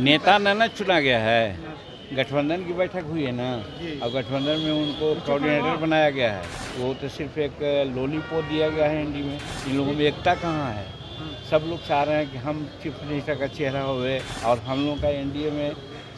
नेता न चुना गया है, गठबंधन की बैठक हुई है ना, और गठबंधन में उनको कोऑर्डिनेटर बनाया गया है। वो तो सिर्फ एक लॉलीपॉप दिया गया है एनडी में। इन लोगों में एकता कहाँ है? सब लोग चाह रहे हैं कि हम चीफ मिनिस्टर का चेहरा होवे, और हम लोग का एनडीए में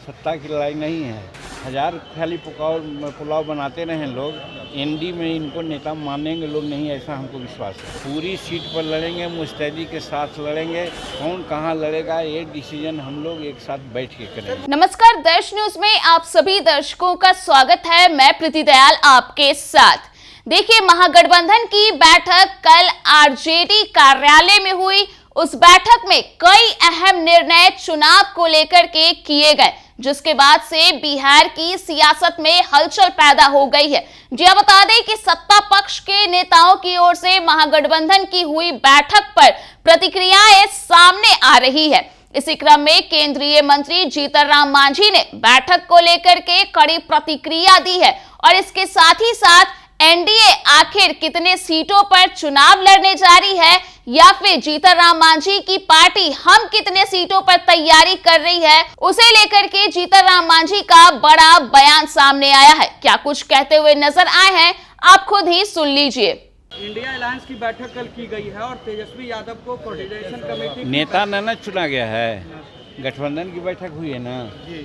सत्ता की लड़ाई नहीं है। हजार खाली पुलाव बनाते रहे लोग, एनडी में इनको नेता मानेंगे लोग नहीं, ऐसा हमको विश्वास है। पूरी सीट पर लड़ेंगे, मुस्तैदी के साथ लड़ेंगे। कौन कहाँ लड़ेगा ये डिसीजन हम लोग एक साथ बैठ के करेंगे। नमस्कार, दर्श न्यूज में आप सभी दर्शकों का स्वागत है। मैं प्रीति दयाल आपके साथ। देखिए, महागठबंधन की बैठक कल आरजेडी कार्यालय में हुई। उस बैठक में कई अहम निर्णय चुनाव को लेकर के किए गए, जिसके बाद से बिहार की सियासत में हलचल पैदा हो गई है। जी हाँ, बता दें कि सत्ता पक्ष के नेताओं की ओर से महागठबंधन की हुई बैठक पर प्रतिक्रियाएं सामने आ रही है। इसी क्रम में केंद्रीय मंत्री जीतन राम मांझी ने बैठक को लेकर के कड़ी प्रतिक्रिया दी है, और इसके साथ ही साथ एनडीए आखिर कितने सीटों पर चुनाव लड़ने जा रही है, या फिर जीतन राम मांझी की पार्टी हम कितने सीटों पर तैयारी कर रही है, उसे लेकर के जीतन राम मांझी का बड़ा बयान सामने आया है। क्या कुछ कहते हुए नजर आए हैं, आप खुद ही सुन लीजिए। इंडिया अलायंस की बैठक कल की गई है और तेजस्वी यादव को कोऑर्डिनेशन कमेटी नेता न चुना गया है, गठबंधन की बैठक हुई है ना,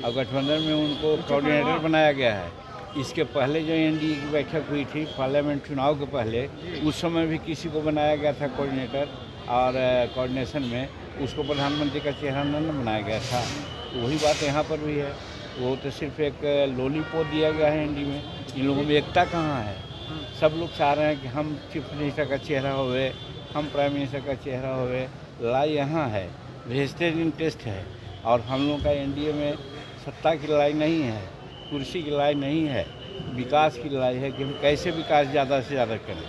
और गठबंधन में उनको कोऑर्डिनेटर बनाया गया है। इसके पहले जो एनडीए की बैठक हुई थी पार्लियामेंट चुनाव के पहले, उस समय भी किसी को बनाया गया था कोऑर्डिनेटर, और कोऑर्डिनेशन में उसको प्रधानमंत्री का चेहरा न बनाया गया था। वही बात यहाँ पर भी है। वो तो सिर्फ एक लॉलीपॉप दिया गया है एनडी में। इन लोगों में एकता कहाँ है? सब लोग चाह रहे हैं कि हम चीफ मिनिस्टर का चेहरा होवे, हम प्राइम मिनिस्टर का चेहरा होवे। लड़ाई यहाँ है, वेस्टेज इंटरेस्ट है, और हम लोग का एनडीए में सत्ता की लड़ाई नहीं है, कुर्सी की लड़ाई नहीं है, विकास की लड़ाई है कि हम कैसे विकास ज़्यादा से ज़्यादा करें।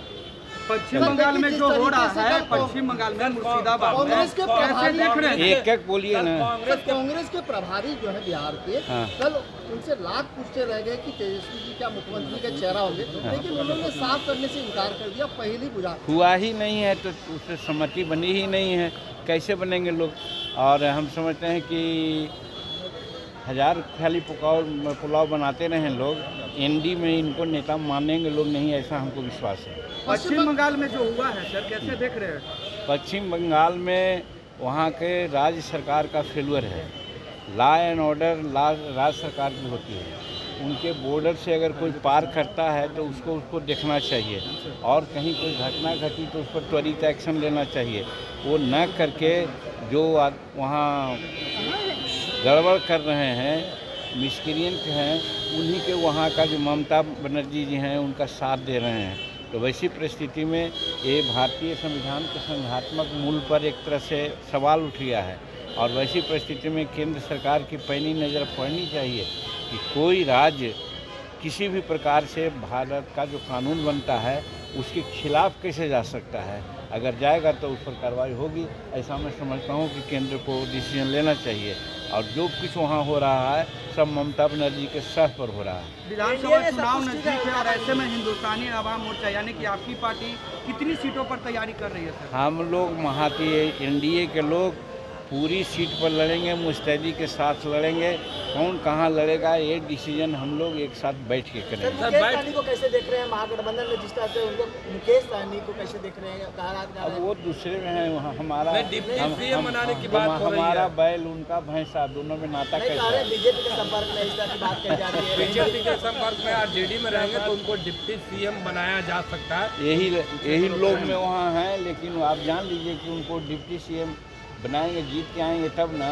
पश्चिम बंगाल में जो हो रहा है, पश्चिम बंगाल में मुर्शिदाबाद में, कैसे देख रहे हैं? एक बोलिए ना। कांग्रेस के प्रभारी जो है बिहार के, कल उनसे लाख पूछते रह गए कि तेजस्वी जी क्या मुख्यमंत्री का चेहरा होंगे, लेकिन उन्होंने साफ करने से इनकार कर दिया। पहली बुझा हुआ ही नहीं है तो उससे सहमति बनी ही नहीं है, कैसे बनेंगे लोग? और हम समझते हैं कि हजार खाली पुलाव बनाते रहे लोग, एनडी में इनको नेता मानेंगे लोग नहीं, ऐसा हमको विश्वास है। पश्चिम बंगाल में जो हुआ है सर, कैसे देख रहे हैं? पश्चिम बंगाल में वहाँ के राज्य सरकार का फेलुअर है। लॉ एंड ऑर्डर राज्य सरकार की होती है। उनके बॉर्डर से अगर कोई पार करता है तो उसको देखना चाहिए, और कहीं कोई घटना घटी तो उस पर त्वरित एक्शन लेना चाहिए। वो न करके जो वहाँ गड़बड़ कर रहे हैं, मिसक्रिएंट हैं, उन्हीं के वहाँ का जो ममता बनर्जी जी हैं उनका साथ दे रहे हैं। तो वैसी परिस्थिति में ये भारतीय संविधान के संघात्मक मूल पर एक तरह से सवाल उठ गया है, और वैसी परिस्थिति में केंद्र सरकार की पैनी नज़र पड़नी चाहिए कि कोई राज्य किसी भी प्रकार से भारत का जो कानून बनता है उसके खिलाफ कैसे जा सकता है। अगर जाएगा तो उस पर कार्रवाई होगी, ऐसा मैं समझता हूँ कि केंद्र को डिसीजन लेना चाहिए। और जो कुछ वहाँ हो रहा है सब ममता बनर्जी के सर पर हो रहा है। विधानसभा चुनाव नजदीक है और ऐसे में हिंदुस्तानी आवाम मोर्चा यानी कि आपकी पार्टी कितनी सीटों पर तैयारी कर रही है सर? हम लोग महाती एनडीए के लोग पूरी सीट पर लड़ेंगे, मुस्तैदी के साथ लड़ेंगे। कौन कहाँ लड़ेगा ये डिसीजन हम लोग एक साथ बैठ के करेंगे। मुकेश सहनी को कैसे देख रहे हैं? महागठबंधन में जिस तरह से उनको मुकेश सहनी को कैसे देख रहे हैं? अब वो दूसरे में है, हमारा बनाने की बात हो रही है। हमारा बैल उनका भैंसा, दोनों में नाता कैसा है? बीजेपी के संपर्क में इस तरह की बात कही जा रही है। बीजेपी के संपर्क में आरजेडी में रहेंगे तो उनको डिप्टी सीएम बनाया जा सकता है। यही लोग में वहाँ हैं, लेकिन आप जान लीजिए कि उनको डिप्टी सीएम बनाएंगे, जीत के आएंगे तब ना।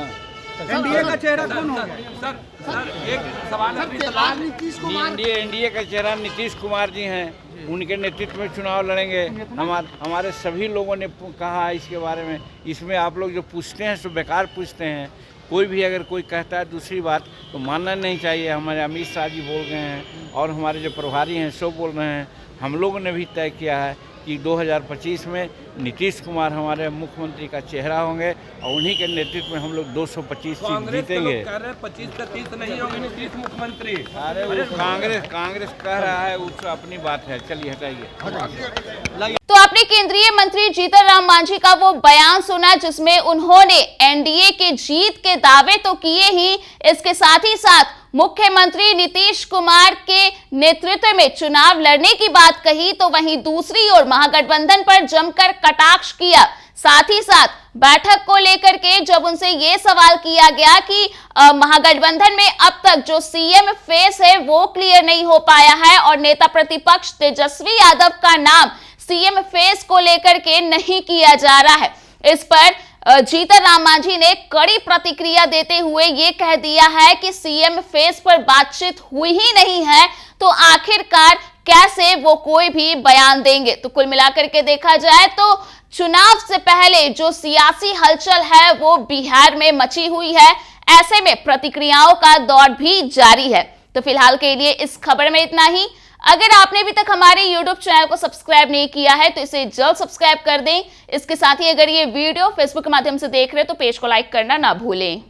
एनडीए का चेहरा कौन होगा? सर एक सवाल है। एनडीए का चेहरा नीतीश कुमार जी हैं, उनके नेतृत्व में चुनाव लड़ेंगे। हमारे सभी लोगों ने कहा है इसके बारे में। इसमें आप लोग जो पूछते हैं सो बेकार पूछते हैं। कोई भी अगर कोई कहता है दूसरी बात तो मानना नहीं चाहिए। हमारे अमित शाह जी बोल गए हैं, और हमारे जो प्रभारी हैं सो बोल रहे हैं। हम लोगों ने भी तय किया है कि 2025 में नीतीश कुमार हमारे मुख्यमंत्री का चेहरा होंगे और उन्हीं के नेतृत्व में हम लोग 225 सीट कांग्रेस के लोग जीतेंगे। कह रहे हैं 25 से 30 नहीं होंगे नीतीश मुख्यमंत्री। अरे वो कांग्रेस कह रहा है, उससे अपनी बात है, चलिए हटाइए। तो आपने केंद्रीय मंत्री जीतन राम मांझी का वो बयान सुना जिसमें उन्होंने एनडीए के जीत के दावे तो किए ही, इसके साथ ही साथ मुख्यमंत्री नीतीश कुमार के नेतृत्व में चुनाव लड़ने की बात कही, तो वहीं दूसरी ओर महागठबंधन पर जमकर कटाक्ष किया। साथ ही साथ बैठक को लेकर के जब उनसे ये सवाल किया गया कि महागठबंधन में अब तक जो सीएम फेस है वो क्लियर नहीं हो पाया है और नेता प्रतिपक्ष तेजस्वी यादव का नाम सीएम फेस को लेकर के नहीं किया जा रहा है, इस पर जीतन राम मांझी ने कड़ी प्रतिक्रिया देते हुए ये कह दिया है कि सीएम फेस पर बातचीत हुई ही नहीं है तो आखिरकार कैसे वो कोई भी बयान देंगे। तो कुल मिलाकर के देखा जाए तो चुनाव से पहले जो सियासी हलचल है वो बिहार में मची हुई है, ऐसे में प्रतिक्रियाओं का दौर भी जारी है। तो फिलहाल के लिए इस खबर में इतना ही। अगर आपने अभी तक हमारे YouTube चैनल को सब्सक्राइब नहीं किया है तो इसे जल्द सब्सक्राइब कर दें। इसके साथ ही अगर ये वीडियो Facebook के माध्यम से देख रहे हैं तो पेज को लाइक करना ना भूलें।